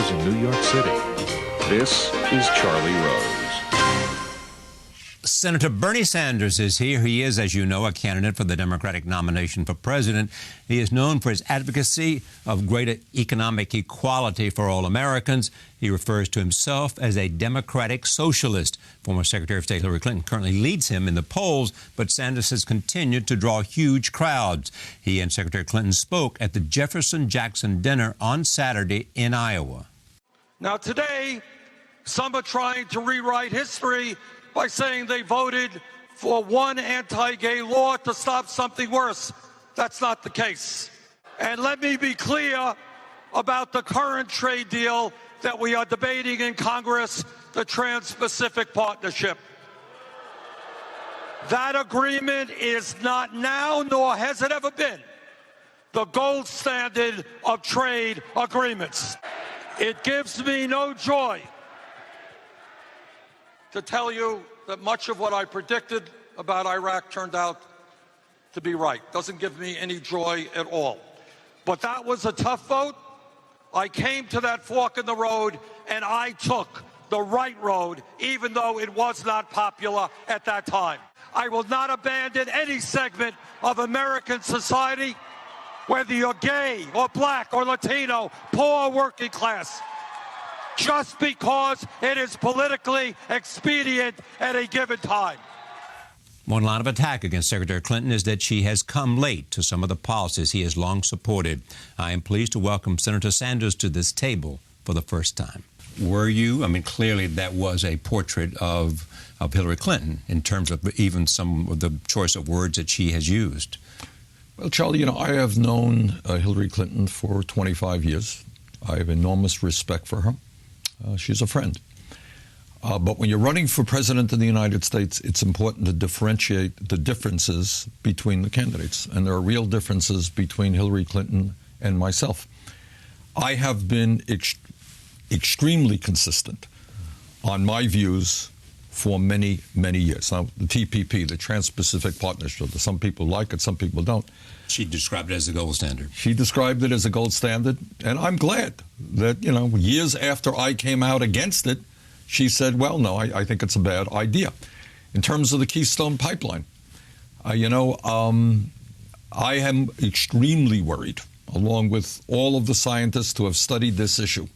studios in New York City. This is Charlie Rose. Senator Bernie Sanders is here. He is, as you know, a candidate for the Democratic nomination for president. He is known for his advocacy of greater economic equality for all Americans. He refers to himself as a democratic socialist. Former Secretary of State Hillary Clinton currently leads him in the polls, but Sanders has continued to draw huge crowds. He and Secretary Clinton spoke at the Jefferson-Jackson dinner on Saturday in Iowa. Now, today, some are trying to rewrite history by saying they voted for one anti-gay law to stop something worse. That's not the case. And let me be clear about the current trade deal that we are debating in Congress, the Trans-Pacific Partnership. That agreement is not now, nor has it ever been, the gold standard of trade agreements. It gives me no joy to tell you that much of what I predicted about Iraq turned out to be right. Doesn't give me any joy at all. But that was a tough vote. I came to that fork in the road, and I took the right road, even though it was not popular at that time. I will not abandon any segment of American society, whether you're gay or black or Latino, poor or working class, just because it is politically expedient at a given time. One line of attack against Secretary Clinton is that she has come late to some of the policies he has long supported. I am pleased to welcome Senator Sanders to this table for the first time. Were you? I mean, clearly that was a portrait of Hillary Clinton in terms of even some of the choice of words that she has used. Well, Charlie, I have known Hillary Clinton for 25 years. I have enormous respect for her. She's a friend. But when you're running for president of the United States, it's important to differentiate the differences between the candidates. And there are real differences between Hillary Clinton and myself. I have been extremely consistent on my views for many, many years. Now, the TPP, the Trans-Pacific Partnership, some people like it, some people don't. She described it as a gold standard. She described it as a gold standard, and I'm glad that, years after I came out against it, she said, well, no, I think it's a bad idea. In terms of the Keystone Pipeline, I am extremely worried, along with all of the scientists who have studied this issue,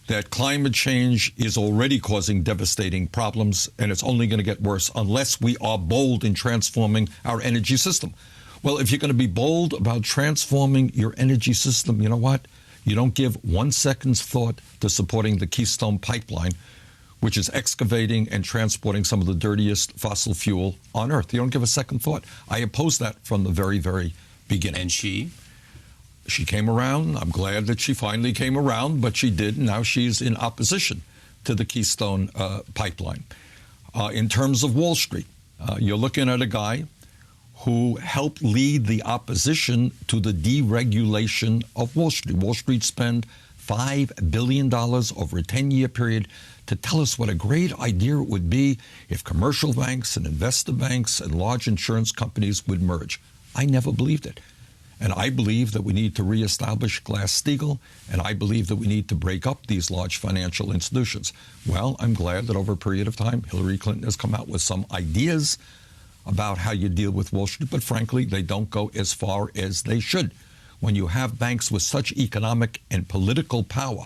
that climate change is already causing devastating problems, and it's only going to get worse unless we are bold in transforming our energy system. Well, if you're going to be bold about transforming your energy system, you know what? You don't give 1 second's thought to supporting the Keystone Pipeline, which is excavating and transporting some of the dirtiest fossil fuel on Earth. You don't give a second thought. I opposed that from the very, very beginning. And she came around. I'm glad that she finally came around, but she did. Now she's in opposition to the Keystone Pipeline. In terms of Wall Street, you're looking at a guy who helped lead the opposition to the deregulation of Wall Street. Wall Street spent $5 billion over a 10-year period to tell us what a great idea it would be if commercial banks and investor banks and large insurance companies would merge. I never believed it. And I believe that we need to reestablish Glass-Steagall, and I believe that we need to break up these large financial institutions. Well, I'm glad that over a period of time, Hillary Clinton has come out with some ideas about how you deal with Wall Street, but frankly, they don't go as far as they should. When you have banks with such economic and political power,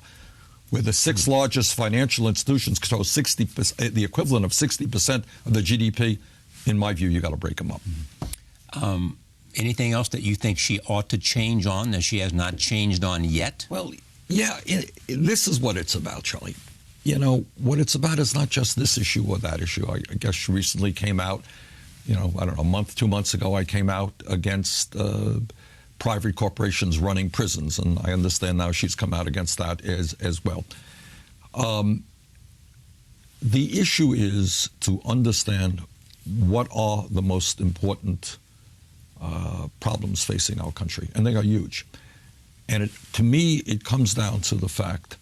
where the 6 largest financial institutions control 60%, the equivalent of 60% of the GDP, in my view, you got to break them up. Anything else that you think she ought to change on that she has not changed on yet? Well, yeah, this is what it's about, Charlie. What it's about is not just this issue or that issue. I guess she recently came out, I don't know, a month, 2 months ago, I came out against private corporations running prisons, and I understand now she's come out against that as well. The issue is to understand what are the most important problems facing our country, and they are huge. And to me, it comes down to the fact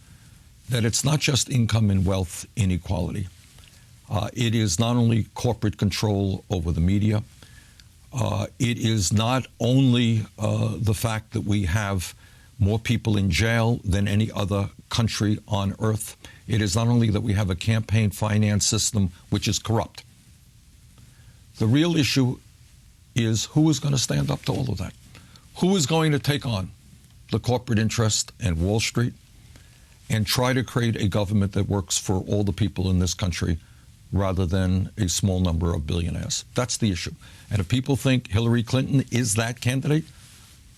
that it's not just income and wealth inequality. It is not only corporate control over the media. It is not only the fact that we have more people in jail than any other country on earth. It is not only that we have a campaign finance system which is corrupt. The real issue is who is going to stand up to all of that? Who is going to take on the corporate interest and Wall Street and try to create a government that works for all the people in this country rather than a small number of billionaires? That's the issue. And if people think Hillary Clinton is that candidate,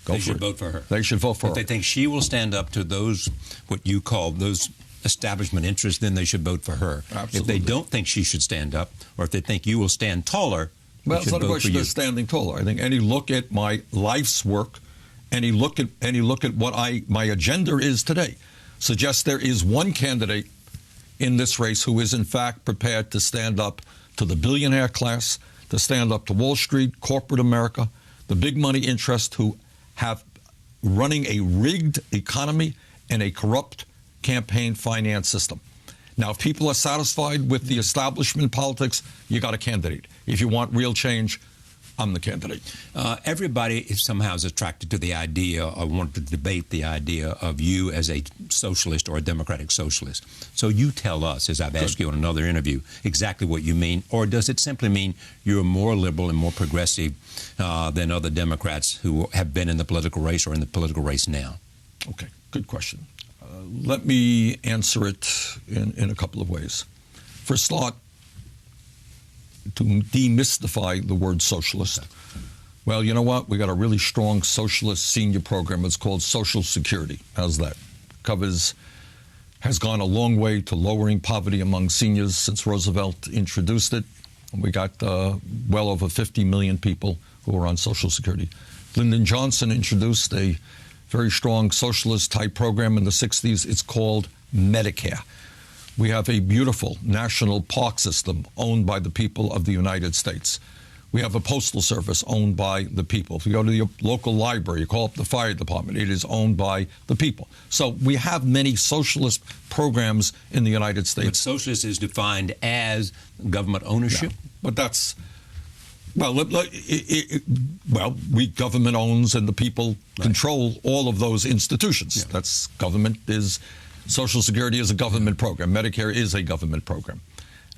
they should vote for her. They should vote for her. If they think she will stand up to those, what you call those establishment interests, then they should vote for her. Absolutely. If they don't think she should stand up, or if they think you will stand taller, well, it's not a question of standing taller. I think any look at my life's work, any look at what my agenda is today, suggests there is one candidate in this race who is in fact prepared to stand up to the billionaire class, to stand up to Wall Street, corporate America, the big money interests who have running a rigged economy and a corrupt campaign finance system. Now, if people are satisfied with the establishment politics, you got a candidate. If you want real change, I'm the candidate. Everybody somehow is attracted to the idea or want to debate the idea of you as a socialist or a democratic socialist. So you tell us, as I've asked you in another interview, exactly what you mean, or does it simply mean you're more liberal and more progressive than other Democrats who have been in the political race or in the political race now? Okay, good question. Let me answer it in a couple of ways. For a start, to demystify the word socialist. Well, you know what? We got a really strong socialist senior program. It's called Social Security. How's that? Has gone a long way to lowering poverty among seniors since Roosevelt introduced it. We got well over 50 million people who are on Social Security. Lyndon Johnson introduced a very strong socialist-type program in the 60s. It's called Medicare. We have a beautiful national park system owned by the people of the United States. We have a postal service owned by the people. If you go to your local library, you call up the fire department, it is owned by the people. So we have many socialist programs in the United States. But socialist is defined as government ownership? Yeah, but that's... Well, government owns and the people control all of those institutions. Yeah. That's government is... Social Security is a government program. Medicare is a government program.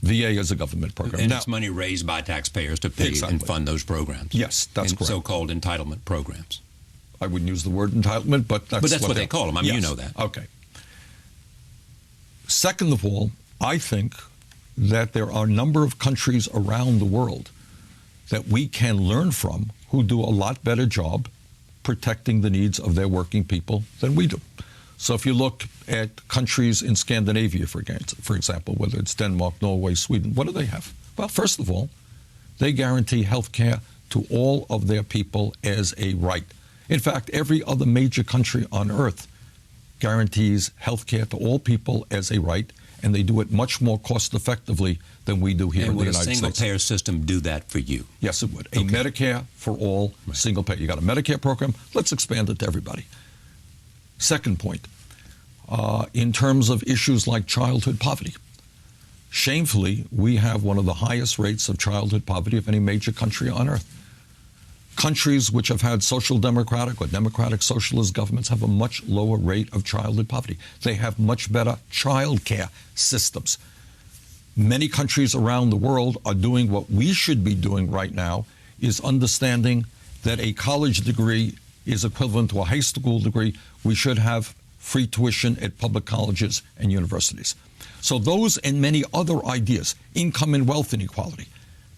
VA is a government program. And it's money raised by taxpayers to pay and fund those programs. Yes, that's correct. So-called entitlement programs. I wouldn't use the word entitlement, but that's what they call them. I mean, yes. You know that. Okay. Second of all, I think that there are a number of countries around the world that we can learn from who do a lot better job protecting the needs of their working people than we do. So if you look at countries in Scandinavia, for example, whether it's Denmark, Norway, Sweden, what do they have? Well, first of all, they guarantee health care to all of their people as a right. In fact, every other major country on earth guarantees health care to all people as a right, and they do it much more cost-effectively than we do here in the United States. And would a single-payer system do that for you? Yes, it would. Okay. A Medicare for all, single-payer. You got a Medicare program, let's expand it to everybody. Second point, in terms of issues like childhood poverty. Shamefully, we have one of the highest rates of childhood poverty of any major country on earth. Countries which have had social democratic or democratic socialist governments have a much lower rate of childhood poverty. They have much better child care systems. Many countries around the world are doing what we should be doing right now, is understanding that a college degree is equivalent to a high school degree. We should have free tuition at public colleges and universities. So those and many other ideas, income and wealth inequality.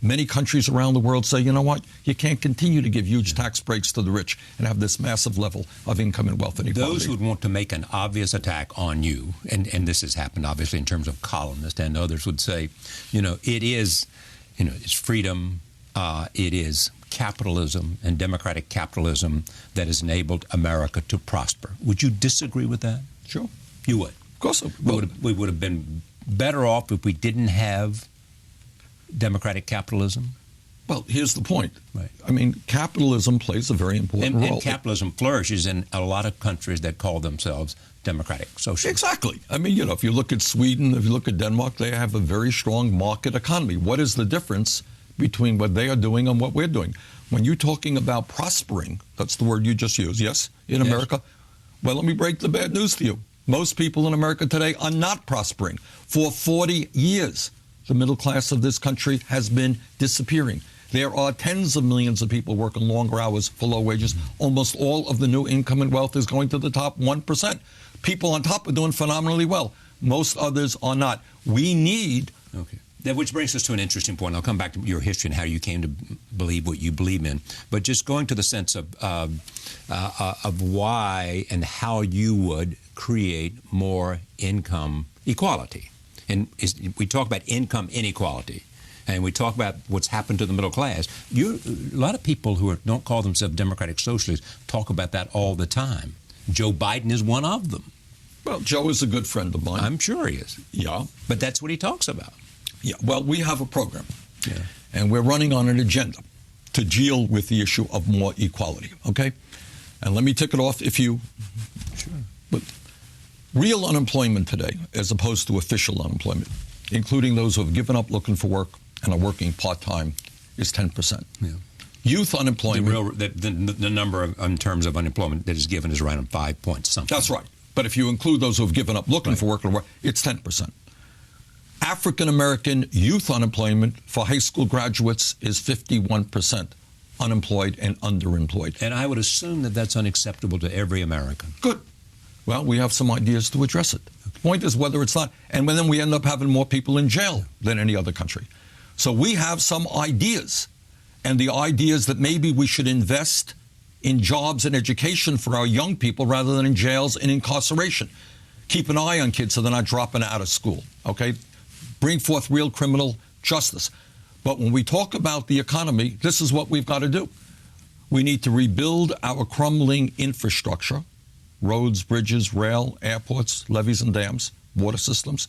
Many countries around the world say, you know what, you can't continue to give huge tax breaks to the rich and have this massive level of income and wealth inequality. Those who would want to make an obvious attack on you, and this has happened obviously in terms of columnists and others, would say, it is, it's freedom, it is capitalism and democratic capitalism that has enabled America to prosper. Would you disagree with that? Sure. You would? Of course. We would have been better off if we didn't have democratic capitalism? Well, here's the point. Right. I mean, capitalism plays a very important role. And capitalism flourishes in a lot of countries that call themselves democratic socialists. Exactly. I mean, if you look at Sweden, if you look at Denmark, they have a very strong market economy. What is the difference between what they are doing and what we're doing? When you're talking about prospering, that's the word you just used, yes, in America, well, let me break the bad news to you. Most people in America today are not prospering. For 40 years, the middle class of this country has been disappearing. There are tens of millions of people working longer hours for low wages. Almost all of the new income and wealth is going to the top 1%. People on top are doing phenomenally well. Most others are not. We need... Okay. That which brings us to an interesting point. I'll come back to your history and how you came to believe what you believe in. But just going to the sense of why and how you would create more income equality. And we talk about income inequality. And we talk about what's happened to the middle class. A lot of people who don't call themselves democratic socialists talk about that all the time. Joe Biden is one of them. Well, Joe is a good friend of mine. I'm sure he is. Yeah. But that's what he talks about. Yeah. Well, we have a program. Yeah. And we're running on an agenda to deal with the issue of more equality. Okay? And let me tick it off if you... Sure. But real unemployment today, as opposed to official unemployment, including those who have given up looking for work and are working part-time, is 10%. Yeah. Youth unemployment... The number in terms of unemployment that is given is around 5 points something. That's right. But if you include those who have given up looking for work, it's 10%. African-American youth unemployment for high school graduates is 51% unemployed and underemployed. And I would assume that that's unacceptable to every American. Good. Well, we have some ideas to address it. The point is whether it's not. And then we end up having more people in jail than any other country. So we have some ideas. And the idea is that maybe we should invest in jobs and education for our young people rather than in jails and incarceration. Keep an eye on kids so they're not dropping out of school, okay? Bring forth real criminal justice. But when we talk about the economy, this is what we've got to do. We need to rebuild our crumbling infrastructure, roads, bridges, rail, airports, levees and dams, water systems.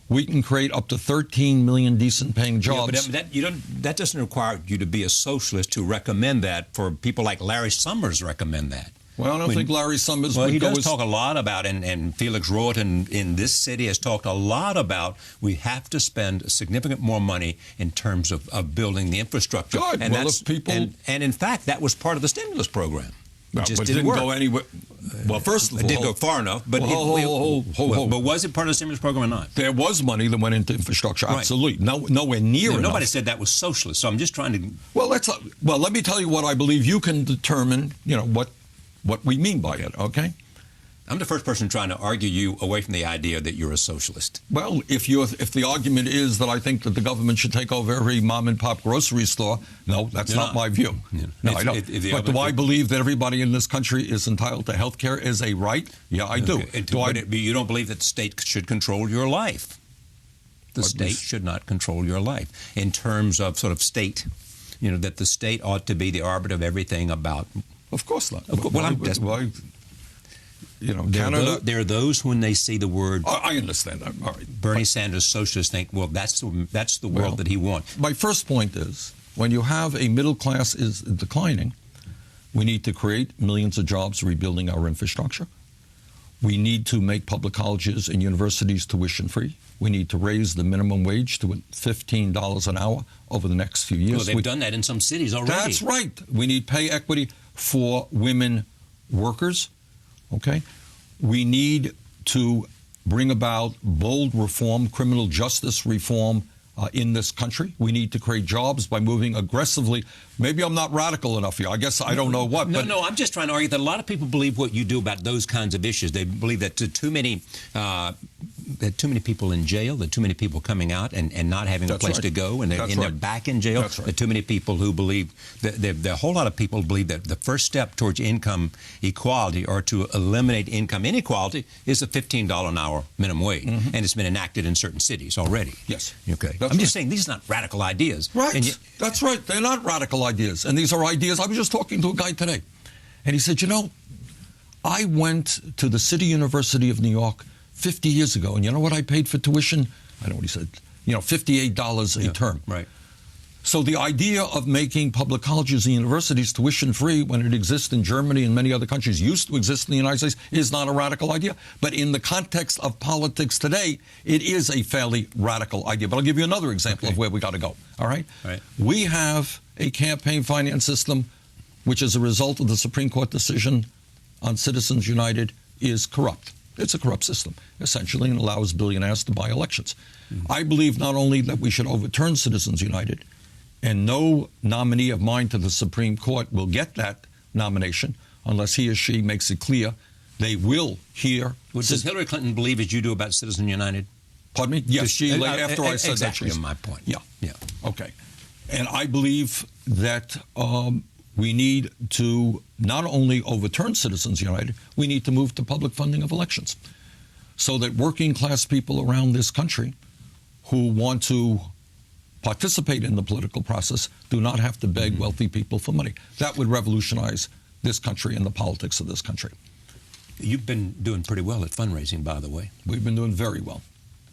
We can create up to 13 million decent-paying jobs. Yeah, but that doesn't require you to be a socialist to recommend that. For people like Larry Summers recommend that. Well, I don't think Larry Summers would go... Well, he does talk a lot about, and Felix Roth in this city has talked a lot about, we have to spend significant more money in terms of building the infrastructure. Good. And well, if people... And in fact, that was part of the stimulus program. No, just but didn't it work. Didn't go anywhere. Well, first of all... It didn't go far enough, but... But was it part of the stimulus program or not? There was money that went into infrastructure, right. Absolutely. Nowhere near enough. Nobody said that was socialist, so I'm just trying to... Well, let me tell you what I believe. You can determine, what we mean by it, okay? I'm the first person trying to argue you away from the idea that you're a socialist. Well, if the argument is that I think that the government should take over every mom-and-pop grocery store, no, that's not my view. Yeah. No, I don't. But do I believe that everybody in this country is entitled to health care as a right? Yeah, I do. You don't believe that the state should control your life? The state should not control your life. In terms of sort of state, that the state ought to be the arbiter of everything about... Of course not. Canada. There are those when they see the word. I understand that. All right. Bernie Sanders socialists think, well, that's the world that he wants. My first point is, when you have a middle class is declining, we need to create millions of jobs rebuilding our infrastructure. We need to make public colleges and universities tuition free. We need to raise the minimum wage to $15 an hour over the next few years. Well, they've done that in some cities already. That's right. We need pay equity for women workers. Okay? We need to bring about bold reform, criminal justice reform in this country. We need to create jobs by moving aggressively. Maybe I'm not radical enough here. I guess I don't know what. No, I'm just trying to argue that a lot of people believe what you do about those kinds of issues. They believe that too many people in jail, that too many people coming out and not having a place to go, and they're back in jail. That's right. That too many people who believe a whole lot of people believe that the first step towards income equality or to eliminate income inequality is a $15 an hour minimum wage, and it's been enacted in certain cities already. Yes. Okay. I'm just saying these are not radical ideas. Right. That's right. They're not radical ideas, and these are ideas. I was just talking to a guy today, and he said, I went to the City University of New York 50 years ago, and you know what I paid for tuition? I don't know what he said. $58 a term. Right. So the idea of making public colleges and universities tuition-free when it exists in Germany and many other countries, used to exist in the United States, is not a radical idea. But in the context of politics today, it is a fairly radical idea. But I'll give you another example of where we got to go. All right? Right. We have a campaign finance system which, as a result of the Supreme Court decision on Citizens United, is corrupt. It's a corrupt system, essentially, and allows billionaires to buy elections. I believe not only that we should overturn Citizens United, and no nominee of mine to the Supreme Court will get that nomination unless he or she makes it clear they will hear. Does Hillary Clinton believe as you do about Citizens United? Pardon me? Yes, she, after I said exactly that. My point. Yeah. Yeah. Okay. And I believe that we need to not only overturn Citizens United, we need to move to public funding of elections so that working class people around this country who want to participate in the political process do not have to beg wealthy people for money. That would revolutionize this country and the politics of this country. You've been doing pretty well at fundraising, by the way. We've been doing very well.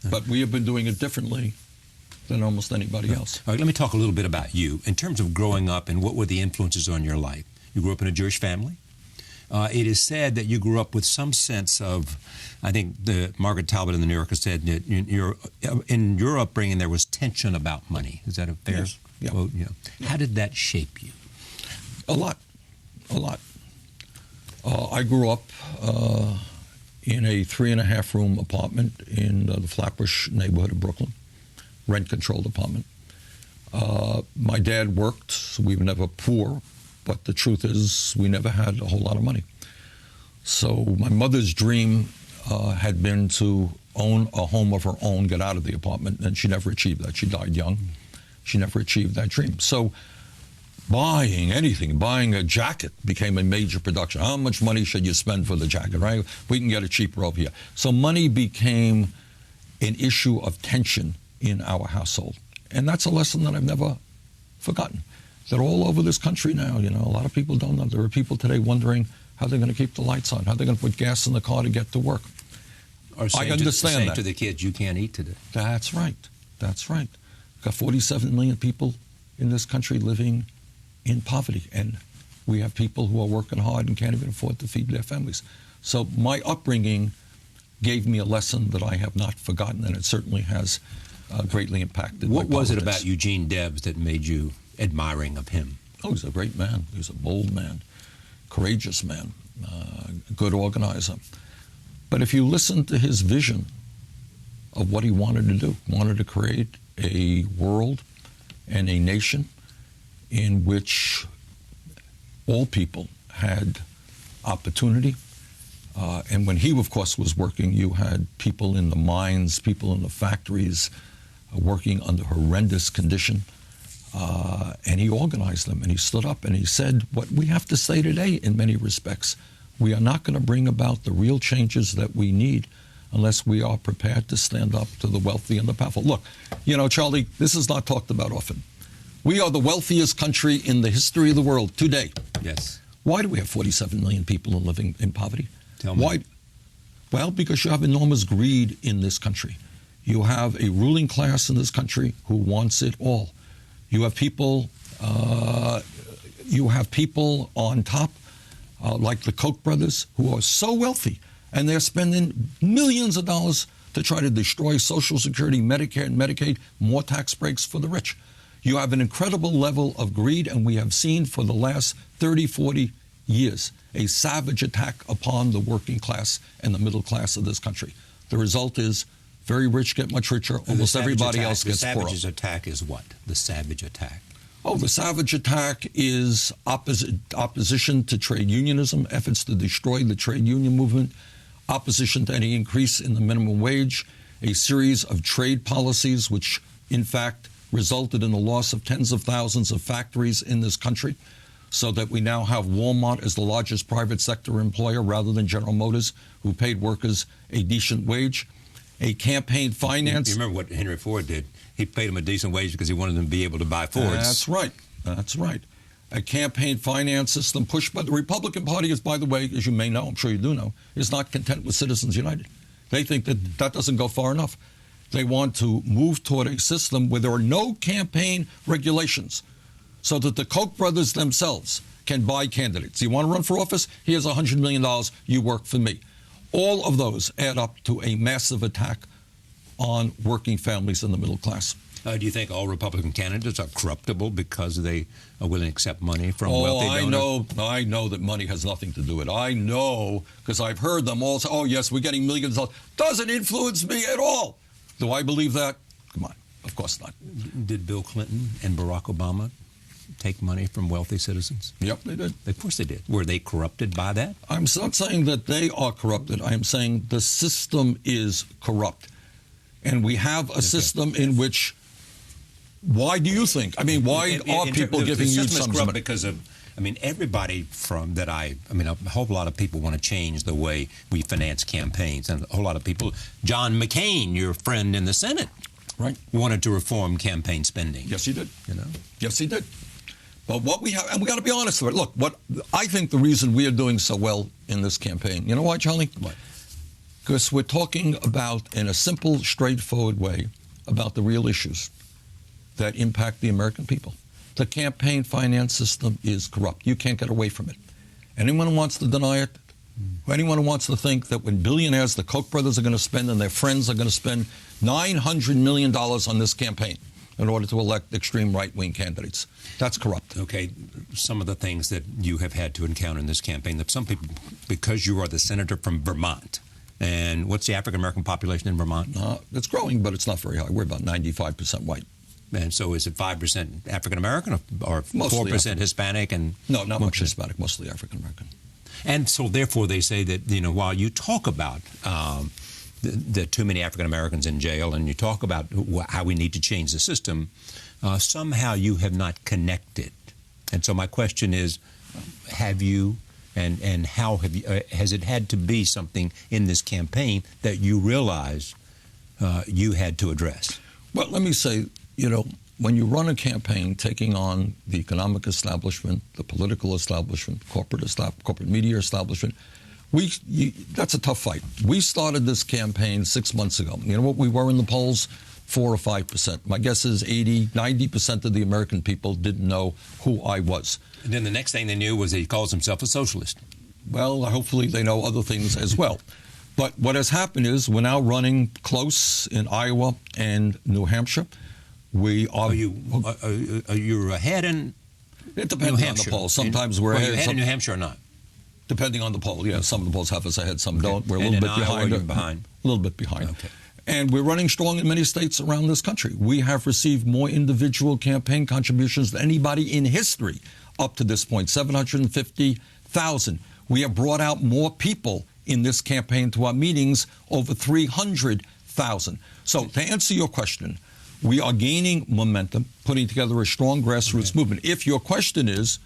But we have been doing it differently than almost anybody else. All right, let me talk a little bit about you. In terms of growing up and what were the influences on your life? You grew up in a Jewish family. It is said that you grew up with some sense of, I think Margaret Talbot in the New Yorker said that in your upbringing there was tension about money. Is that a fair quote? Yeah. How did that shape you? A lot. I grew up in a 3.5-room apartment in the Flatbush neighborhood of Brooklyn, rent-controlled apartment. My dad worked, so we were never poor, but the truth is we never had a whole lot of money. So my mother's dream had been to own a home of her own, get out of the apartment, and she never achieved that. She died young. She never achieved that dream. So buying anything, buying a jacket became a major production. How much money should you spend for the jacket, right? We can get it cheaper over here. So money became an issue of tension in our household. And that's a lesson that I've never forgotten. That all over this country now, a lot of people don't know. There are people today wondering how they're going to keep the lights on, how they're going to put gas in the car to get to work. Or I understand that. to the kids, you can't eat today. That's right. We've got 47 million people in this country living in poverty, and we have people who are working hard and can't even afford to feed their families. So my upbringing gave me a lesson that I have not forgotten, and it certainly has greatly impacted What my was it politics. about Eugene Debs that made you admiring of him? Oh, he's a great man. He was a bold man, courageous man, good organizer. But if you listen to his vision of what he wanted to do, wanted to create a world and a nation in which all people had opportunity. And when he, of course, was working, you had people in the mines, people in the factories working under horrendous condition. And he organized them, and he stood up and he said what we have to say today in many respects. We are not going to bring about the real changes that we need unless we are prepared to stand up to the wealthy and the powerful. Look, Charlie, this is not talked about often. We are the wealthiest country in the history of the world today. Yes. Why do we have 47 million people living in poverty? Tell me. Why? Well, because you have enormous greed in this country. You have a ruling class in this country who wants it all. You have people on top, like the Koch brothers, who are so wealthy, and they're spending millions of dollars to try to destroy Social Security, Medicare, and Medicaid, more tax breaks for the rich. You have an incredible level of greed, and we have seen for the last 30, 40 years a savage attack upon the working class and the middle class of this country. The result is very rich get much richer, almost everybody else gets poorer. The savage attack is what? The savage attack? Oh, the savage attack is opposition to trade unionism, efforts to destroy the trade union movement, opposition to any increase in the minimum wage, a series of trade policies which, in fact, resulted in the loss of tens of thousands of factories in this country, so that we now have Walmart as the largest private sector employer rather than General Motors, who paid workers a decent wage. A campaign finance. You remember what Henry Ford did? He paid them a decent wage because he wanted them to be able to buy Fords. That's right. A campaign finance system pushed by the Republican Party is, by the way, as you may know, I'm sure you do know, is not content with Citizens United. They think that that doesn't go far enough. They want to move toward a system where there are no campaign regulations so that the Koch brothers themselves can buy candidates. You want to run for office? Here's $100 million. You work for me. All of those add up to a massive attack on working families in the middle class. Do you think all Republican candidates are corruptible because they are willing to accept money from wealthy donors? I know that money has nothing to do with it. I know, because I've heard them all say, oh, yes, we're getting millions of dollars. Doesn't influence me at all. Do I believe that? Come on. Of course not. Did Bill Clinton and Barack Obama take money from wealthy citizens? Yep, they did. Of course they did. Were they corrupted by that? I'm not saying that they are corrupted. I am saying the system is corrupt. And we have a system in which, why do you think? I mean, why are people giving you some money? Because of, everybody from that a whole lot of people want to change the way we finance campaigns. And a whole lot of people, John McCain, your friend in the Senate, right, wanted to reform campaign spending. Yes, he did. Yes, he did. But what we have, and we got to be honest with it. Look, what I think the reason we are doing so well in this campaign, you know why, Charlie? What? Because we're talking about, in a simple, straightforward way, about the real issues that impact the American people. The campaign finance system is corrupt. You can't get away from it. Anyone who wants to deny it, anyone who wants to think that when billionaires, the Koch brothers, are going to spend and their friends are going to spend $900 million on this campaign in order to elect extreme right-wing candidates, that's corrupt. Okay, some of the things that you have had to encounter in this campaign, that some people, because you are the senator from Vermont, and what's the African-American population in Vermont? It's growing, but it's not very high. We're about 95% white. And so is it 5% African-American or 4% Hispanic? And no, not much Hispanic, mostly African-American. And so therefore they say that, while you talk about the too many African-Americans in jail and you talk about how we need to change the system, somehow you have not connected. And so my question is, have you... And how have you, has it had to be something in this campaign that you realize you had to address? Well, let me say, when you run a campaign taking on the economic establishment, the political establishment, corporate media establishment, that's a tough fight. We started this campaign 6 months ago. You know what we were in the polls? 4 or 5%. My guess is 80, 90% of the American people didn't know who I was. And then the next thing they knew was that he calls himself a socialist. Well, hopefully they know other things as well. But what has happened is we're now running close in Iowa and New Hampshire. We are. Are you ahead in It depends on the poll. Sometimes we're ahead. Are you ahead in New Hampshire or not? Depending on the poll, yeah. Some of the polls have us ahead, some don't. We're a little bit behind. A little bit behind. Okay. And we're running strong in many states around this country. We have received more individual campaign contributions than anybody in history up to this point, 750,000. We have brought out more people in this campaign to our meetings, over 300,000. So to answer your question, we are gaining momentum, putting together a strong grassroots movement. If your question is,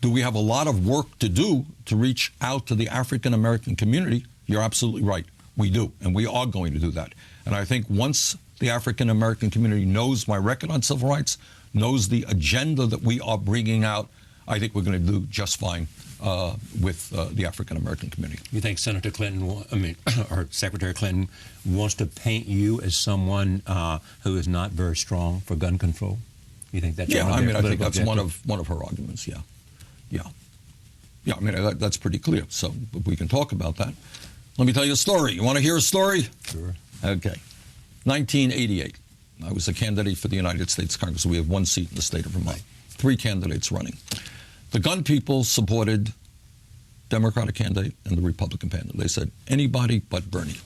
do we have a lot of work to do to reach out to the African-American community? You're absolutely right. We do, and we are going to do that. And I think once the African-American community knows my record on civil rights, knows the agenda that we are bringing out, I think we're going to do just fine with the African-American community. You think Senator Clinton, or Secretary Clinton, wants to paint you as someone who is not very strong for gun control? You think that's I think that's one of her arguments. Yeah. I mean, that's pretty clear. So we can talk about that. Let me tell you a story. You want to hear a story? Sure. Okay. 1988. I was a candidate for the United States Congress. We have one seat in the state of Vermont. 3 candidates running. The gun people supported Democratic candidate and the Republican candidate. They said, anybody but Bernie.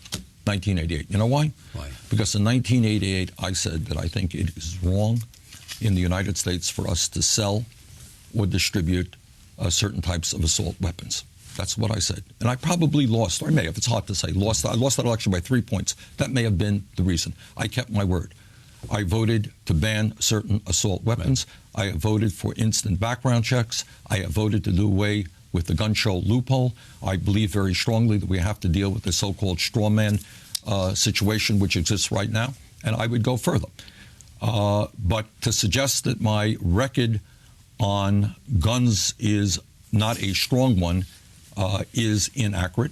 1988. You know why? Why? Because in 1988, I said that I think it is wrong in the United States for us to sell or distribute certain types of assault weapons. That's what I said. And I probably lost, or I may have, it's hard to say, I lost that election by 3 points. That may have been the reason. I kept my word. I voted to ban certain assault weapons. Right. I have voted for instant background checks. I have voted to do away with the gun show loophole. I believe very strongly that we have to deal with the so-called straw man situation which exists right now. And I would go further. But to suggest that my record on guns is not a strong one is inaccurate.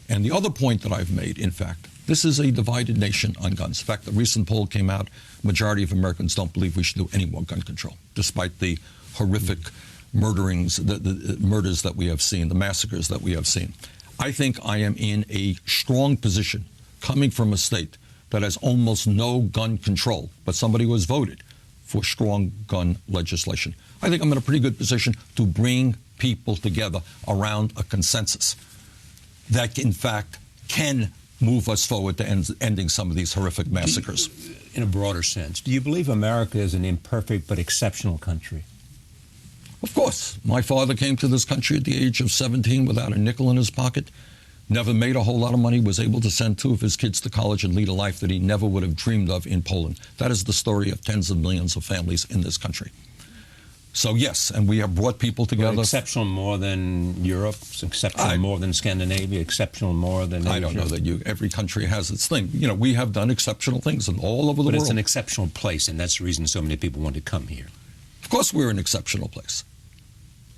And the other point that I've made, in fact, this is a divided nation on guns. In fact, the recent poll came out, majority of Americans don't believe we should do any more gun control, despite the horrific murderings, the murders that we have seen, the massacres that we have seen. I think I am in a strong position, coming from a state that has almost no gun control, but somebody who has voted for strong gun legislation. I think I'm in a pretty good position to bring people together around a consensus that, in fact, can move us forward to ending some of these horrific massacres. In a broader sense, do you believe America is an imperfect but exceptional country? Of course. My father came to this country at the age of 17 without a nickel in his pocket, never made a whole lot of money, was able to send 2 of his kids to college and lead a life that he never would have dreamed of in Poland. That is the story of tens of millions of families in this country. So, yes, and we have brought people together. But exceptional more than Europe, exceptional more than Scandinavia, exceptional more than Asia. I don't know that every country has its thing. You know, we have done exceptional things all over the world. But it's an exceptional place, and that's the reason so many people want to come here. Of course we're an exceptional place.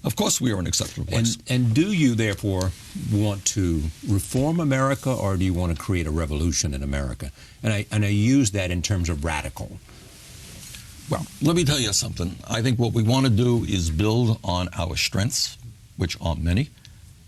Of course we are an exceptional place. And do you, therefore, want to reform America, or do you want to create a revolution in America? And I use that in terms of radical. Well, let me tell you something. I think what we want to do is build on our strengths, which are many,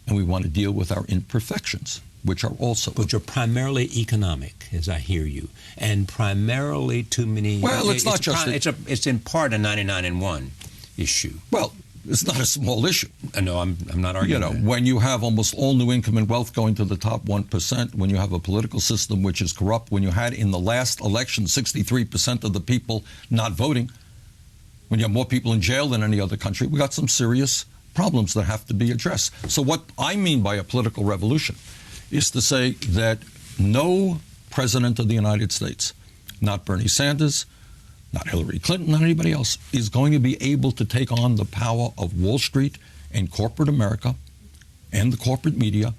and we want to deal with our imperfections, which are also. But you're primarily economic, as I hear you, and primarily too many. Well, it's not just. It's in part a 99 and 1 issue. Well, it's not a small issue. No, I'm not arguing. You know, when you have almost all new income and wealth going to the top 1%, when you have a political system which is corrupt, when you had in the last election 63% of the people not voting, when you have more people in jail than any other country, we got some serious problems that have to be addressed. So what I mean by a political revolution is to say that no president of the United States, not Bernie Sanders, not Hillary Clinton, not anybody else, is going to be able to take on the power of Wall Street and corporate America and the corporate media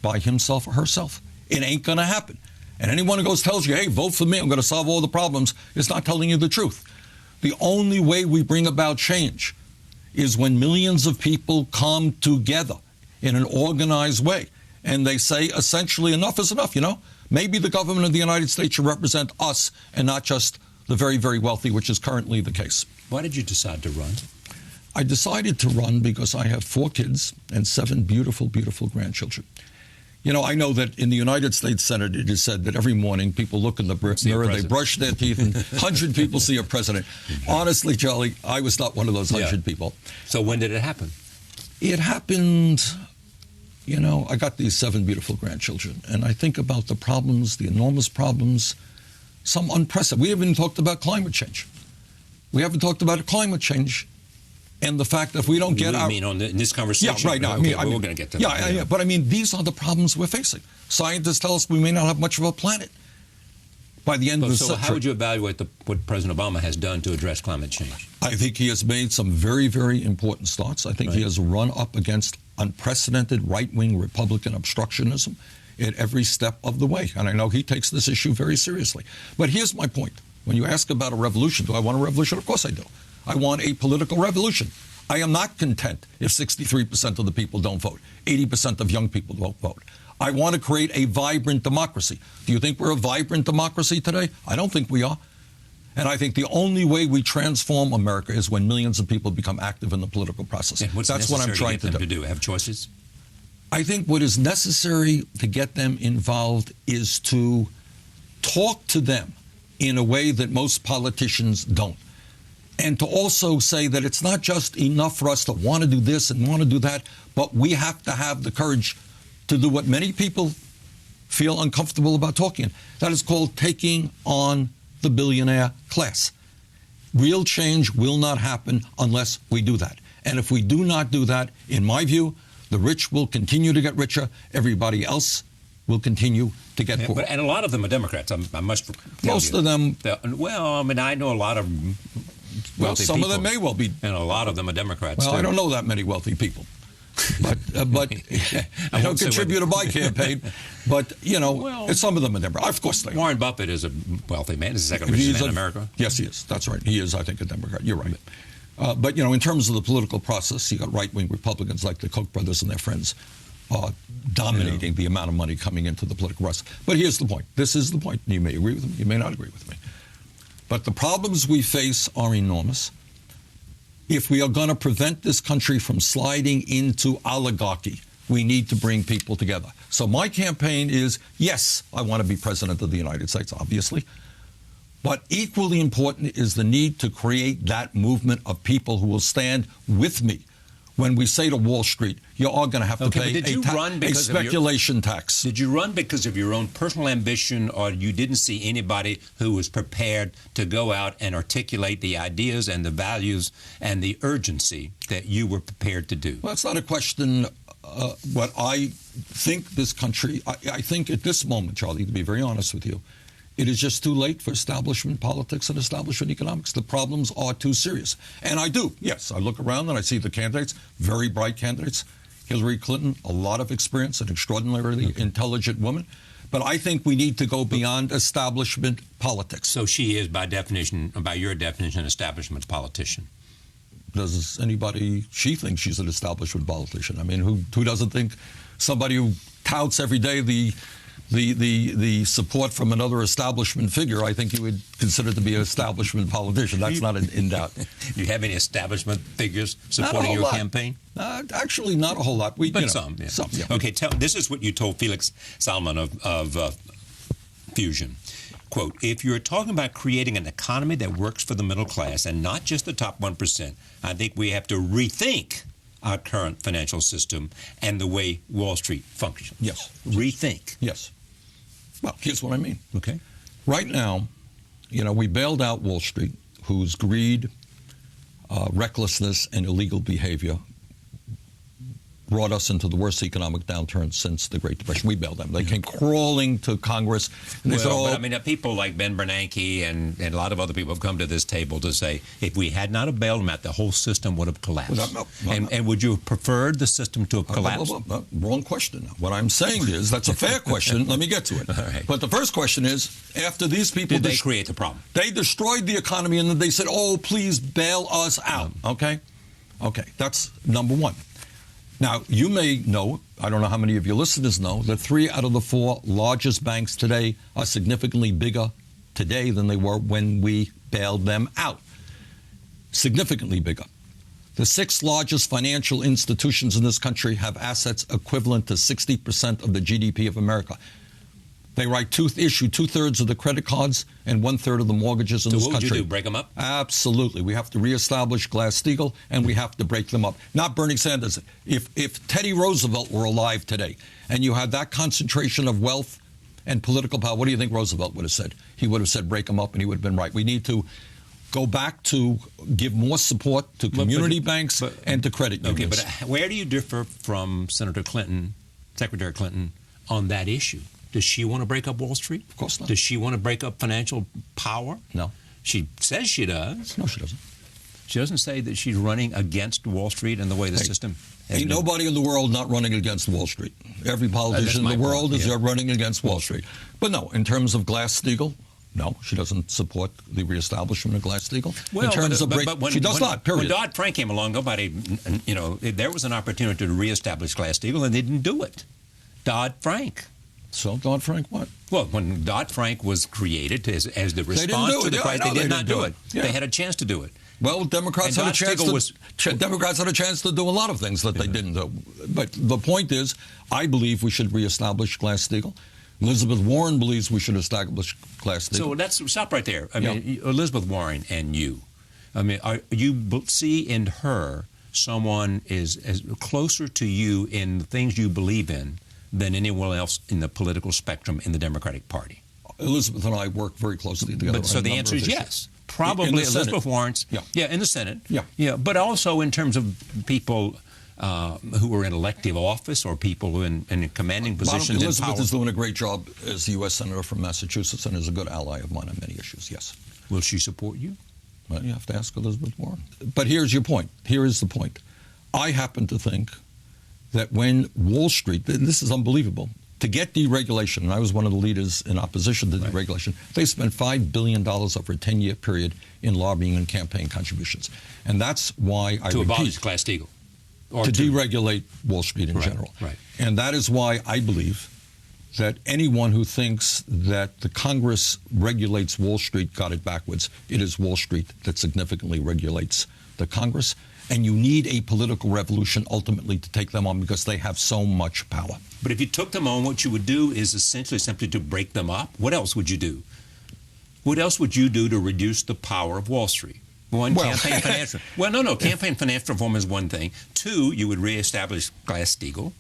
by himself or herself. It ain't going to happen. And anyone who tells you, hey, vote for me, I'm going to solve all the problems, is not telling you the truth. The only way we bring about change is when millions of people come together in an organized way. And they say, essentially, enough is enough, you know? Maybe the government of the United States should represent us and not just the very, very wealthy, which is currently the case. Why did you decide to run? I decided to run because I have 4 kids and 7 beautiful, beautiful grandchildren. You know, I know that in the United States Senate, it is said that every morning people look in the mirror, they brush their teeth, and 100 people see a president. Honestly, Charlie, I was not one of those 100 people. So when did it happen? It happened, you know, I got these 7 beautiful grandchildren, and I think about the problems, the enormous problems, some unprecedented. We haven't talked about climate change. We haven't talked about climate change and the fact that if we don't get our... You mean in this conversation? Yeah, right now. Okay, we're going to get to that. Yeah, but I mean, these are the problems we're facing. Scientists tell us we may not have much of a planet by the end of the century. So how would you evaluate what President Obama has done to address climate change? I think he has made some very, very important starts. I think he has run up against unprecedented right-wing Republican obstructionism at every step of the way. And I know he takes this issue very seriously. But here's my point. When you ask about a revolution, do I want a revolution? Of course I do. I want a political revolution. I am not content if 63% of the people don't vote, 80% of young people don't vote. I want to create a vibrant democracy. Do you think we're a vibrant democracy today? I don't think we are. And I think the only way we transform America is when millions of people become active in the political process. That's what I'm trying to do. Have choices? I think what is necessary to get them involved is to talk to them in a way that most politicians don't. And to also say that it's not just enough for us to want to do this and want to do that, but we have to have the courage to do what many people feel uncomfortable about talking. That is called taking on the billionaire class. Real change will not happen unless we do that. And if we do not do that, in my view, the rich will continue to get richer. Everybody else will continue to get poorer. And a lot of them are Democrats. I must tell Most of them. Well, I mean, I know a lot of wealthy some people, of them may well be. And a lot of them are Democrats. Well, I don't know that many wealthy people. But I don't contribute to my campaign. But, you know, some of them are Democrats. Of course they are. Warren Buffett is a wealthy man. He's the second richest man in America. Yes, he is. That's right. He is, I think, a Democrat. You're right. But, you know, in terms of the political process, you got right-wing Republicans like the Koch brothers and their friends dominating the amount of money coming into the political process. But here's the point. This is the point. You may agree with me. You may not agree with me. But the problems we face are enormous. If we are going to prevent this country from sliding into oligarchy, We need to bring people together. So my campaign is, yes, I want to be president of the United States, obviously. But equally important is the need to create that movement of people who will stand with me when we say to Wall Street, you're all going to have to pay a speculation tax. Did you run because of your own personal ambition, or you didn't see anybody who was prepared to go out and articulate the ideas and the values and the urgency that you were prepared to do? Well, it's not a question what I think this country, I think at this moment, Charlie, to be very honest with you, it is just too late for establishment politics and establishment economics. The problems are too serious. And I do, yes, I look around and I see the candidates, very bright candidates. Hillary Clinton, a lot of experience, an extraordinarily intelligent woman. But I think we need to go beyond establishment politics. So she is, by definition, by your definition, an establishment politician. Does anybody, she thinks she's an establishment politician. I mean, who doesn't think somebody who touts every day the support from another establishment figure, I think you would consider to be an establishment politician. That's not in doubt. Do you have any establishment figures supporting your campaign? Actually, not a whole lot. Some, yeah. Some, yeah. Okay, this is what you told Felix Salmon of Fusion. Quote, if you're talking about creating an economy that works for the middle class and not just the top 1%, I think we have to rethink our current financial system and the way Wall Street functions. Yes. Rethink. Yes. Well, here's what I mean. Okay. Right now, we bailed out Wall Street, whose greed, recklessness, and illegal behavior brought us into the worst economic downturn since the Great Depression. We bailed them. They came crawling to Congress. And they said, but I mean, people like Ben Bernanke and a lot of other people have come to this table to say, if we had not have bailed them out, the whole system would have collapsed. And would you have preferred the system to have collapsed? Wrong question. What I'm saying is, that's a fair question. Let me get to it. Right. But the first question is, after these people... Did they create the problem? They destroyed the economy, and then they said, oh, please bail us out. Okay, that's number one. Now, you may know, I don't know how many of your listeners know, that 3 out of the 4 largest banks today are significantly bigger today than they were when we bailed them out. Significantly bigger. The 6 largest financial institutions in this country have assets equivalent to 60% of the GDP of America. They issue 2/3 of the credit cards and 1/3 of the mortgages in this country. So what would you do, break them up? Absolutely. We have to reestablish Glass-Steagall, and we have to break them up. Not Bernie Sanders. If Teddy Roosevelt were alive today, and you had that concentration of wealth and political power, what do you think Roosevelt would have said? He would have said break them up, and he would have been right. We need to go back to give more support to community banks and to credit unions. Okay, but where do you differ from Senator Clinton, Secretary Clinton, on that issue? Does she want to break up Wall Street? Of course not. Does she want to break up financial power? No. She says she does. No, she doesn't. She doesn't say that she's running against Wall Street and the way the system... Ain't nobody in the world not running against Wall Street. Every politician in the world is running against Wall Street. But no, in terms of Glass-Steagall, no, she doesn't support the reestablishment of Glass-Steagall. Well, in terms of she does not, period. When Dodd-Frank came along, nobody, there was an opportunity to reestablish Glass-Steagall, and they didn't do it. Dodd-Frank. So Dodd-Frank what? Well, when Dodd-Frank was created as the response to the crisis, they did not do it. Yeah. They had a chance to do it. Well, Democrats had a chance to do a lot of things that they didn't do. But the point is, I believe we should reestablish Glass-Steagall. Elizabeth Warren believes we should establish Glass-Steagall. So let's stop right there. I mean, Elizabeth Warren and you. I mean, you see in her someone is as closer to you in the things you believe in than anyone else in the political spectrum in the Democratic Party? Elizabeth and I work very closely together. So the answer is yes. Probably Elizabeth Warren's. In the Senate. Yeah. But also in terms of people who are in elective office or people who in commanding positions. Elizabeth is doing a great job as the U.S. Senator from Massachusetts and is a good ally of mine on many issues, yes. Will she support you? Well, you have to ask Elizabeth Warren. But here's your point. Here is the point. I happen to think that when Wall Street, this is unbelievable, to get deregulation, and I was one of the leaders in opposition to deregulation, they spent $5 billion over a 10-year period in lobbying and campaign contributions. And that's why I to abolish Glass-Steagall. To deregulate Wall Street in general. Right. And that is why I believe that anyone who thinks that the Congress regulates Wall Street got it backwards. It is Wall Street that significantly regulates the Congress. And you need a political revolution ultimately to take them on because they have so much power. But if you took them on, what you would do is essentially simply to break them up. What else would you do? What else would you do to reduce the power of Wall Street? One, campaign finance. Well, no. Campaign finance reform is one thing. Two, you would reestablish Glass-Steagall,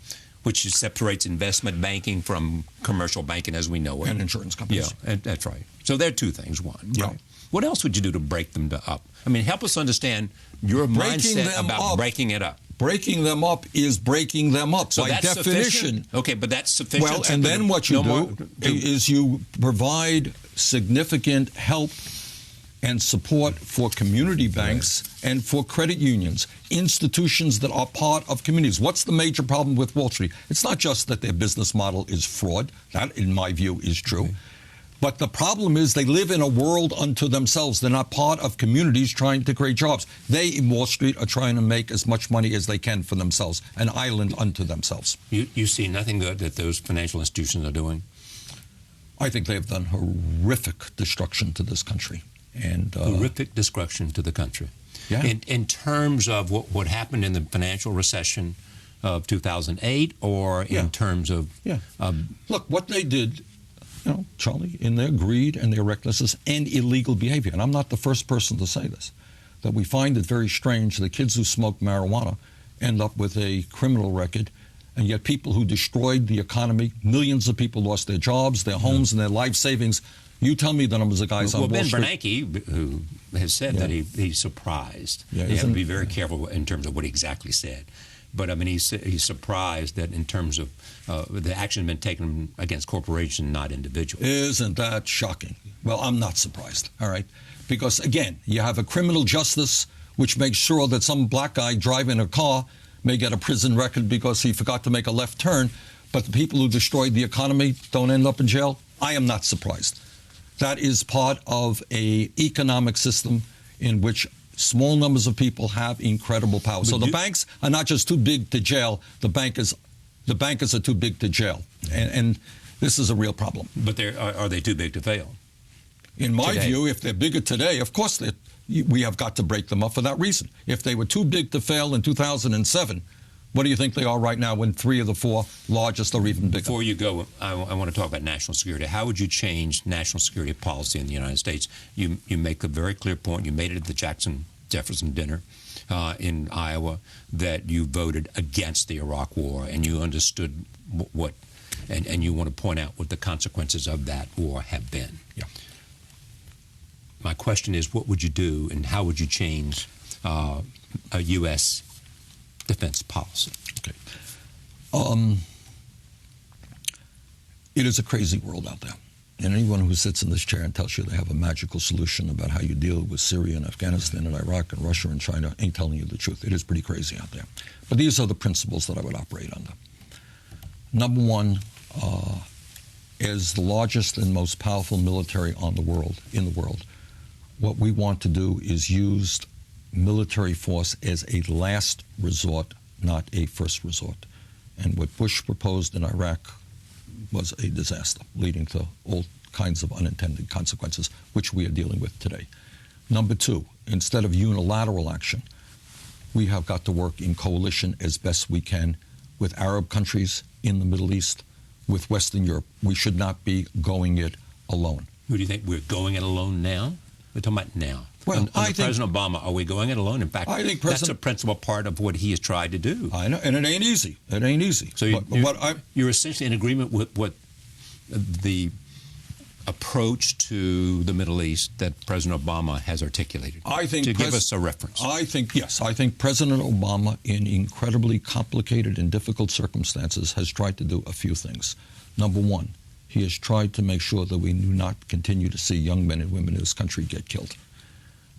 which separates investment banking from commercial banking as we know it. And insurance companies. Yeah, that's right. So there are two things. One, Yeah. right. What else would you do to break them up? I mean, help us understand your mindset about breaking it up. Breaking them up is breaking them up So by that's definition. Sufficient? Okay, but that's sufficient. Well, and then what you do is you provide significant help and support for community banks and for credit unions, institutions that are part of communities. What's the major problem with Wall Street? It's not just that their business model is fraud. That, in my view, is true. Okay. But the problem is they live in a world unto themselves. They're not part of communities trying to create jobs. They, in Wall Street, are trying to make as much money as they can for themselves, an island unto themselves. You see nothing good that those financial institutions are doing? I think they have done horrific destruction to this country. And horrific destruction to the country. Yeah. In terms of what happened in the financial recession of 2008 or in terms of... Look, what they did... You know, Charlie, in their greed and their recklessness and illegal behavior, and I'm not the first person to say this, that we find it very strange that kids who smoke marijuana end up with a criminal record, and yet people who destroyed the economy, millions of people lost their jobs, their homes, and their life savings. You tell me the numbers of guys on Wall Street. Well, Ben Bernanke, who has said that he's surprised. You have to be very careful in terms of what he exactly said. But, I mean, he's surprised that in terms of the action been taken against corporations, not individuals. Isn't that shocking? Well, I'm not surprised, all right? Because, again, you have a criminal justice which makes sure that some black guy driving a car may get a prison record because he forgot to make a left turn, but the people who destroyed the economy don't end up in jail. I am not surprised. That is part of an economic system in which small numbers of people have incredible power. So the banks are not just too big to jail. The bankers are too big to jail. And this is a real problem. But are they too big to fail? In my view, if they're bigger today, of course we have got to break them up for that reason. If they were too big to fail in 2007, what do you think they are right now when 3 of the 4 largest are even bigger? Before you go, I want to talk about national security. How would you change national security policy in the United States? You make a very clear point. You made it at the Jackson-Jefferson dinner in Iowa that you voted against the Iraq War, and you understood what and you want to point out what the consequences of that war have been. Yeah. My question is, what would you do, and how would you change a U.S. defense policy? Okay. It is a crazy world out there. And anyone who sits in this chair and tells you they have a magical solution about how you deal with Syria and Afghanistan and Iraq and Russia and China ain't telling you the truth. It is pretty crazy out there. But these are the principles that I would operate under. Number one, as the largest and most powerful military in the world, what we want to do is use military force as a last resort, not a first resort. And what Bush proposed in Iraq was a disaster, leading to all kinds of unintended consequences, which we are dealing with today. Number two, instead of unilateral action, we have got to work in coalition as best we can with Arab countries in the Middle East, with Western Europe. We should not be going it alone. Who do you think we're going it alone now? We're talking about now. Well, under President Obama, are we going it alone? In fact, I think that's a principal part of what he has tried to do. I know, and it ain't easy. It ain't easy. So you're essentially in agreement with what the approach to the Middle East that President Obama has articulated. I think to give us a reference. I think President Obama, in incredibly complicated and difficult circumstances, has tried to do a few things. Number one, he has tried to make sure that we do not continue to see young men and women in this country get killed.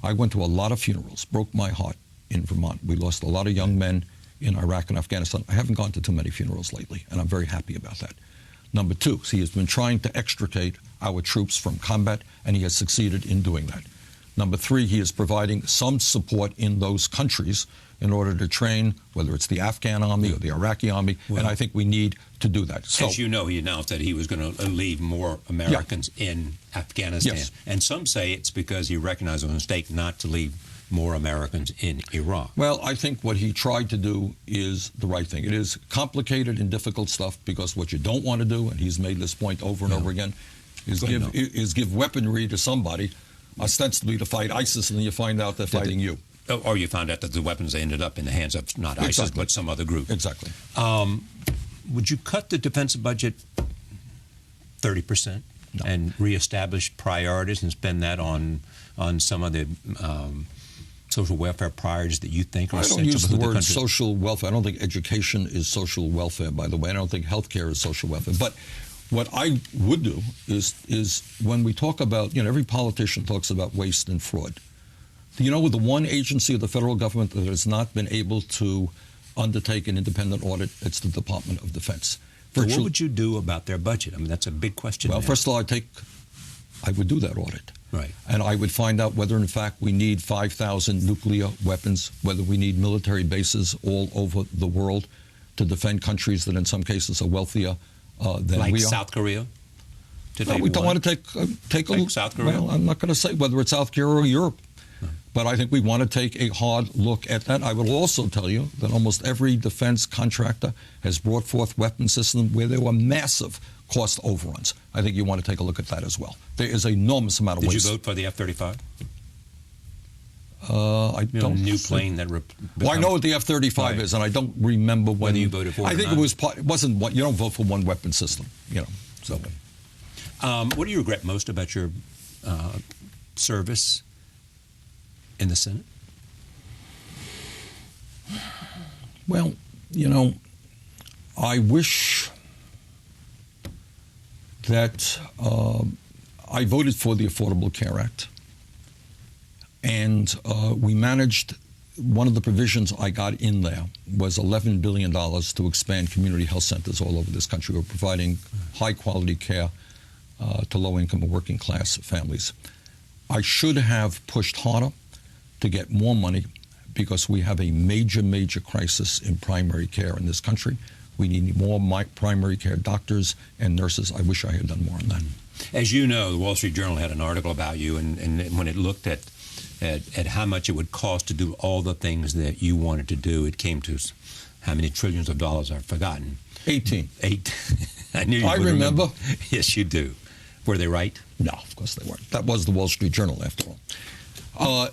I went to a lot of funerals, broke my heart in Vermont. We lost a lot of young men in Iraq and Afghanistan. I haven't gone to too many funerals lately, and I'm very happy about that. Number two, he has been trying to extricate our troops from combat, and he has succeeded in doing that. Number three, he is providing some support in those countries in order to train, whether it's the Afghan army or the Iraqi army, and I think we need to do that. So, as you know, he announced that he was going to leave more Americans in Afghanistan. Yes. And some say it's because he recognized a mistake not to leave more Americans in Iraq. Well, I think what he tried to do is the right thing. It is complicated and difficult stuff because what you don't want to do, and he's made this point over and over again, is give weaponry to somebody ostensibly to fight ISIS, and then you find out they're fighting you. Or you found out that the weapons ended up in the hands of not ISIS, but some other group. Exactly. Would you cut the defense budget 30% and reestablish priorities and spend that on some of the social welfare priorities that you think are essential? I don't use the word social welfare. I don't think education is social welfare, by the way. I don't think healthcare is social welfare. But what I would do is when we talk about, every politician talks about waste and fraud. Do you know the one agency of the federal government that has not been able to undertake an independent audit? It's the Department of Defense. So what would you do about their budget? I mean, that's a big question. Well, first of all, I would do that audit. Right. And I would find out whether, in fact, we need 5,000 nuclear weapons, whether we need military bases all over the world to defend countries that in some cases are wealthier than we are. Like South Korea? No, we don't want to take a look. South Korea? Well, I'm not going to say whether it's South Korea or Europe. But I think we want to take a hard look at that. I will also tell you that almost every defense contractor has brought forth weapon systems where there were massive cost overruns. I think you want to take a look at that as well. There is an enormous amount of waste. Did you vote for the F-35? I don't. New plane that. Well, I know what the F-35 is, and I don't remember when you voted for it. I think it was. It wasn't. You don't vote for one weapon system, So. What do you regret most about your service in the Senate? Well, I wish that I voted for the Affordable Care Act. And we managed, one of the provisions I got in there was $11 billion to expand community health centers all over this country. We're providing high-quality care to low-income and working-class families. I should have pushed harder to get more money because we have a major, major crisis in primary care in this country. We need more primary care doctors and nurses. I wish I had done more on that. As you know, the Wall Street Journal had an article about you, and when it looked at how much it would cost to do all the things that you wanted to do, it came to how many trillions of dollars I've forgotten. 18. I knew you I would remember. Yes, you do. Were they right? No, of course they weren't. That was the Wall Street Journal, after all. Well,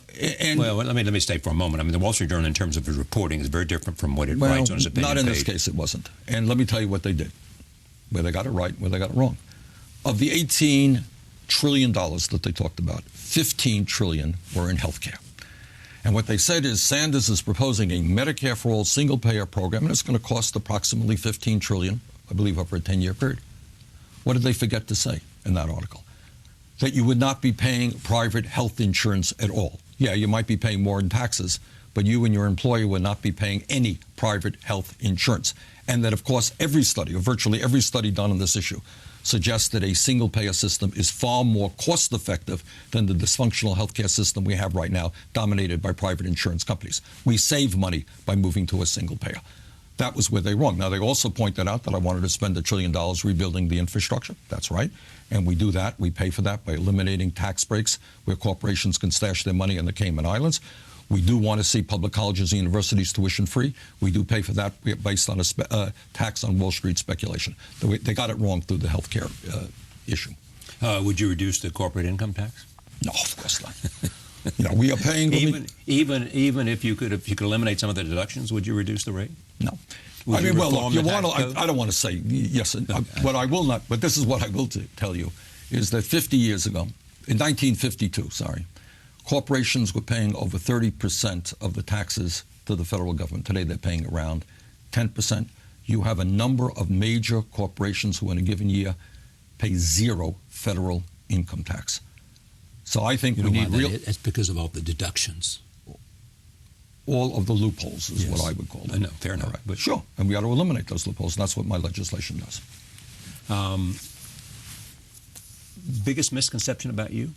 let me stay for a moment. I mean, the Wall Street Journal, in terms of its reporting, is very different from what it writes on its opinion not in page. this case, it wasn't. And let me tell you what they did, where they got it right, where they got it wrong. Of the $18 trillion that they talked about, 15 trillion were in health care. And what they said is Sanders is proposing a Medicare for all single-payer program, and it's going to cost approximately 15 trillion, I believe, over a 10-year period. What did they forget to say in that article? That you would not be paying private health insurance at all. Yeah, you might be paying more in taxes, but you and your employer would not be paying any private health insurance. And that, of course, every study, or virtually every study done on this issue, suggests that a single-payer system is far more cost-effective than the dysfunctional healthcare system we have right now, dominated by private insurance companies. We save money by moving to a single-payer. That was where they were wrong. Now, they also pointed out that I wanted to spend $1 trillion rebuilding the infrastructure. That's right. And we do that. We pay for that by eliminating tax breaks where corporations can stash their money in the Cayman Islands. We do want to see public colleges and universities tuition-free. We do pay for that based on a tax on Wall Street speculation. They got it wrong through the health care issue. Would you reduce the corporate income tax? No, of course not. We are paying... Even if you could eliminate some of the deductions, would you reduce the rate? No. Would you reform the tax code? I don't want to say yes. What I will not, but this is what I will tell you, is that 50 years ago, in 1952, corporations were paying over 30% of the taxes to the federal government. Today they're paying around 10%. You have a number of major corporations who in a given year pay zero federal income tax. So I think we need real... It's because of all the deductions. All of the loopholes is what I would call them. I know, fair enough. Right. But sure, and we ought to eliminate those loopholes, and that's what my legislation does. Biggest misconception about you?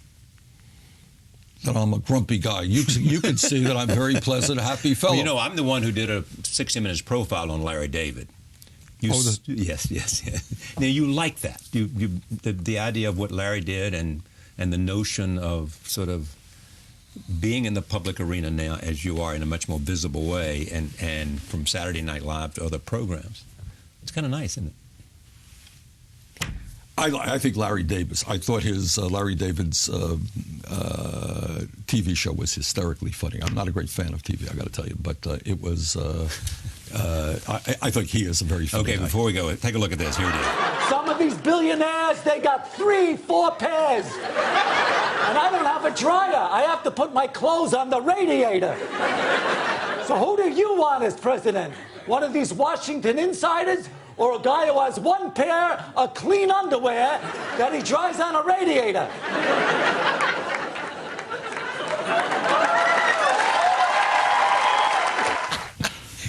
That I'm a grumpy guy. You can see that I'm a very pleasant, happy fellow. Well, I'm the one who did a 60 Minutes profile on Larry David. Yes. Now, you like that. The idea of what Larry did and the notion of sort of being in the public arena now, as you are, in a much more visible way, and from Saturday Night Live to other programs, it's kind of nice, isn't it? I think Larry Davis. I thought his Larry David's TV show was hysterically funny. I'm not a great fan of TV, I got to tell you, but it was. I think he is a very funny guy. Before we go, take a look at this. Here it is. Some of these billionaires, they got 3-4 pairs. And I don't have a dryer. I have to put my clothes on the radiator. So who do you want as president? One of these Washington insiders? Or a guy who has one pair of clean underwear that he dries on a radiator?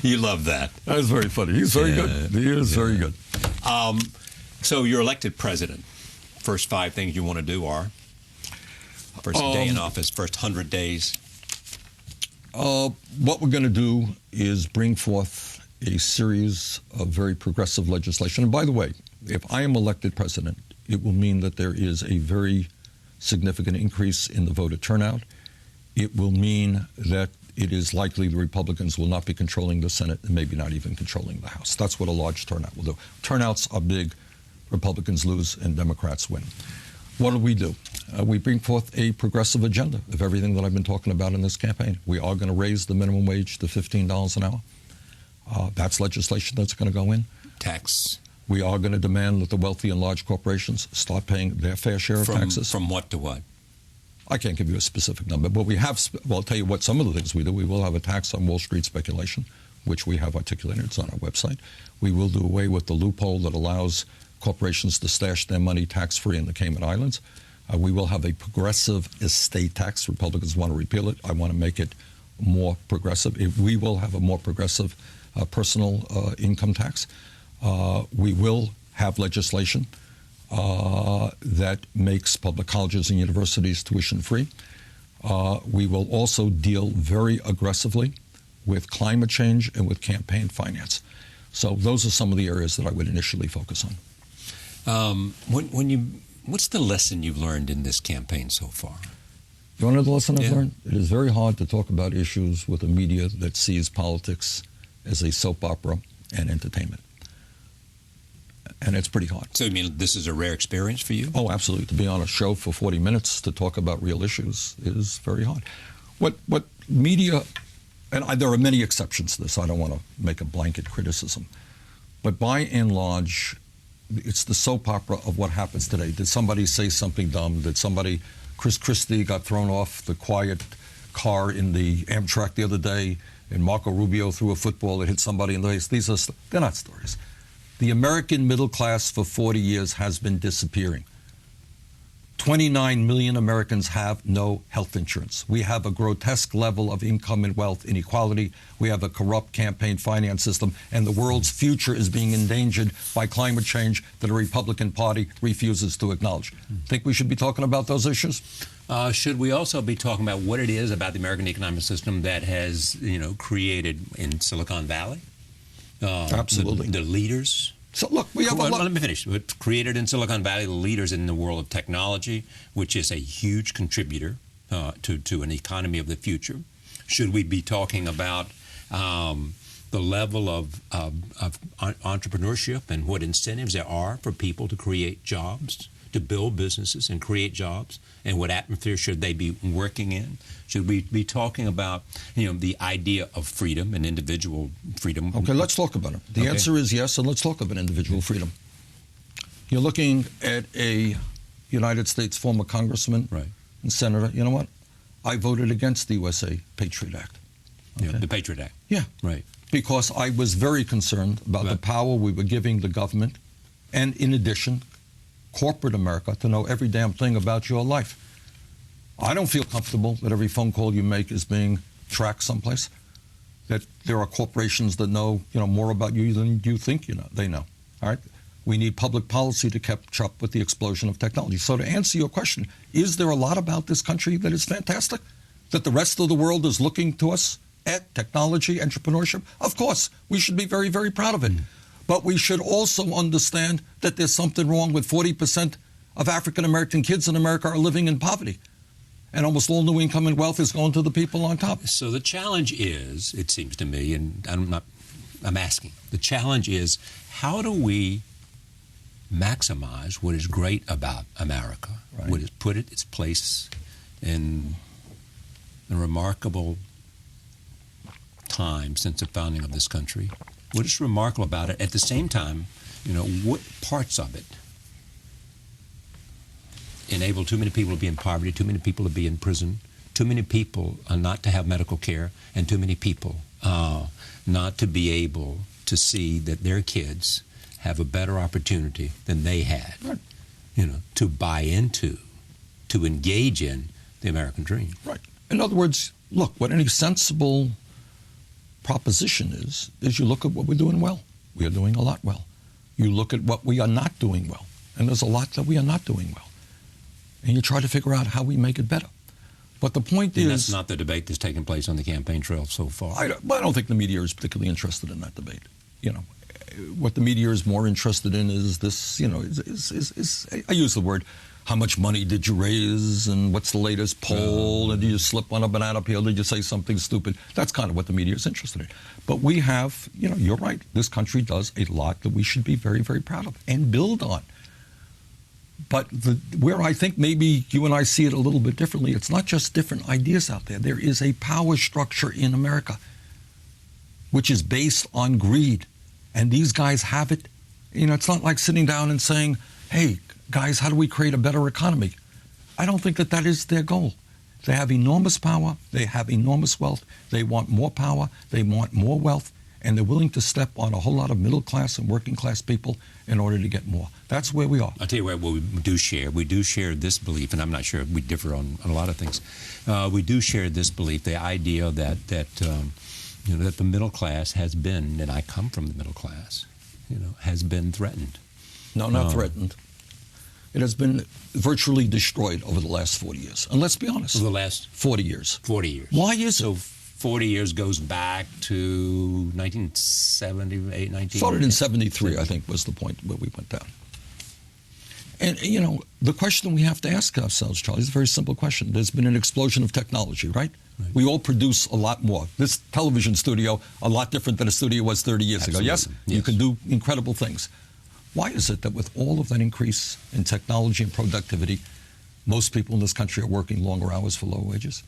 You love that. That was very funny. He's very good. He is very good. So you're elected president. First 5 things you want to do are? First day in office, first 100 days. What we're going to do is bring forth a series of very progressive legislation. And by the way, if I am elected president, it will mean that there is a very significant increase in the voter turnout. It will mean that it is likely the Republicans will not be controlling the Senate and maybe not even controlling the House. That's what a large turnout will do. Turnouts are big. Republicans lose and Democrats win. What do? We bring forth a progressive agenda of everything that I've been talking about in this campaign. We are going to raise the minimum wage to $15 an hour. That's legislation that's going to go in. Tax. We are going to demand that the wealthy and large corporations start paying their fair share of taxes. From what to what? I can't give you a specific number, but we have, well, I'll tell you what some of the things we do. We will have a tax on Wall Street speculation, which we have articulated. It's on our website. We will do away with the loophole that allows corporations to stash their money tax-free in the Cayman Islands. We will have a progressive estate tax. Republicans want to repeal it. I want to make it more progressive. We will have a more progressive personal income tax. We will have legislation that makes public colleges and universities tuition-free. We will also deal very aggressively with climate change and with campaign finance. So those are some of the areas that I would initially focus on. What's the lesson you've learned in this campaign so far? You want to know the lesson I've learned? It is very hard to talk about issues with a media that sees politics as a soap opera and entertainment. And it's pretty hard. So you mean this is a rare experience for you? Oh, absolutely. To be on a show for 40 minutes to talk about real issues is very hard. What media, and there are many exceptions to this, I don't want to make a blanket criticism, but by and large, it's the soap opera of what happens today. Did somebody say something dumb? Did Chris Christie got thrown off the quiet car in the Amtrak the other day, and Marco Rubio threw a football that hit somebody in the face? They're not stories. The American middle class for 40 years has been disappearing. 29 million Americans have no health insurance. We have a grotesque level of income and wealth inequality. We have a corrupt campaign finance system, and the world's future is being endangered by climate change that the Republican Party refuses to acknowledge. Think we should be talking about those issues? Should we also be talking about what it is about the American economic system that has, created in Silicon Valley? Absolutely. The leaders. So look, we have a lot. Let me finish. Created in Silicon Valley, the leaders in the world of technology, which is a huge contributor to an economy of the future. Should we be talking about the level of entrepreneurship and what incentives there are for people to create jobs, to build businesses and create jobs, and what atmosphere should they be working in? Should we be talking about, the idea of freedom and individual freedom? Okay, let's talk about it. The answer is yes, and let's talk about individual freedom. You're looking at a United States former congressman and senator. You know what? I voted against the USA Patriot Act. Okay? The Patriot Act. Yeah. Right. Because I was very concerned about the power we were giving the government, and in addition, corporate America, to know every damn thing about your life. I don't feel comfortable that every phone call you make is being tracked someplace, that there are corporations that know, more about you than you think they know. All right? We need public policy to catch up with the explosion of technology. So to answer your question, is there a lot about this country that is fantastic? That the rest of the world is looking to us at technology, entrepreneurship? Of course, we should be very, very proud of it. But we should also understand that there's something wrong with 40% of African-American kids in America are living in poverty. And almost all new income and wealth is going to the people on top. So the challenge is, it seems to me, and I'm asking, the challenge is, how do we maximize what is great about America, right, what has put it its place in a remarkable time since the founding of this country? What is remarkable about it? At the same time, what parts of it enable too many people to be in poverty, too many people to be in prison, too many people not to have medical care, and too many people not to be able to see that their kids have a better opportunity than they had, right, to buy into, to engage in the American dream. Right. In other words, look, what any sensible proposition is you look at what we're doing well. We are doing a lot well. You look at what we are not doing well, and there's a lot that we are not doing well. And you try to figure out how we make it better. But the point is... that's not the debate that's taken place on the campaign trail so far. I don't think the media is particularly interested in that debate. What the media is more interested in is this, I use the word, how much money did you raise, and what's the latest poll, and did you slip on a banana peel, did you say something stupid? That's kind of what the media is interested in. But we have, you're right, this country does a lot that we should be very, very proud of and build on. But where I think maybe you and I see it a little bit differently, it's not just different ideas out there. There is a power structure in America which is based on greed. And these guys have it. It's not like sitting down and saying, hey, guys, how do we create a better economy? I don't think that is their goal. They have enormous power. They have enormous wealth. They want more power. They want more wealth. And they're willing to step on a whole lot of middle class and working class people in order to get more. That's where we are. I'll tell you what we do share. We do share this belief, and I'm not sure we differ on a lot of things. We do share this belief, the idea that the middle class has been, and I come from the middle class, has been threatened. No, not threatened. It has been virtually destroyed over the last 40 years. And let's be honest. Over the last 40 years. 40 years. Why is it? So 40 years goes back to 1978, 19... Started in 73, I think, was the point where we went down. And, the question we have to ask ourselves, Charlie, is a very simple question. There's been an explosion of technology, right? We all produce a lot more. This television studio, a lot different than a studio was 30 years ago. Yes? You can do incredible things. Why is it that with all of that increase in technology and productivity, most people in this country are working longer hours for lower wages?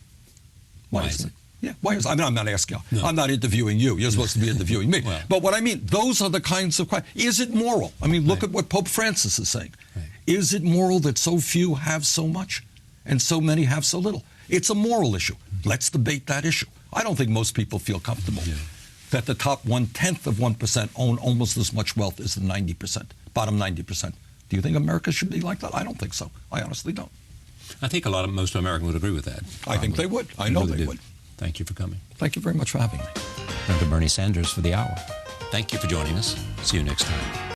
Why is it? Yeah, why is it? I mean, I'm not asking you. No. I'm not interviewing you. You're supposed to be interviewing me. Well, but what I mean, those are the kinds of questions. Is it moral? I mean, look at what Pope Francis is saying. Right. Is it moral that so few have so much and so many have so little? It's a moral issue. Let's debate that issue. I don't think most people feel comfortable that the top 1/10 of 1% own almost as much wealth as the 90%, bottom 90%. Do you think America should be like that? I don't think so. I honestly don't. I think most Americans would agree with that. I think they would. I know they would. Thank you for coming. Thank you very much for having me. Dr. Bernie Sanders for the hour. Thank you for joining us. See you next time.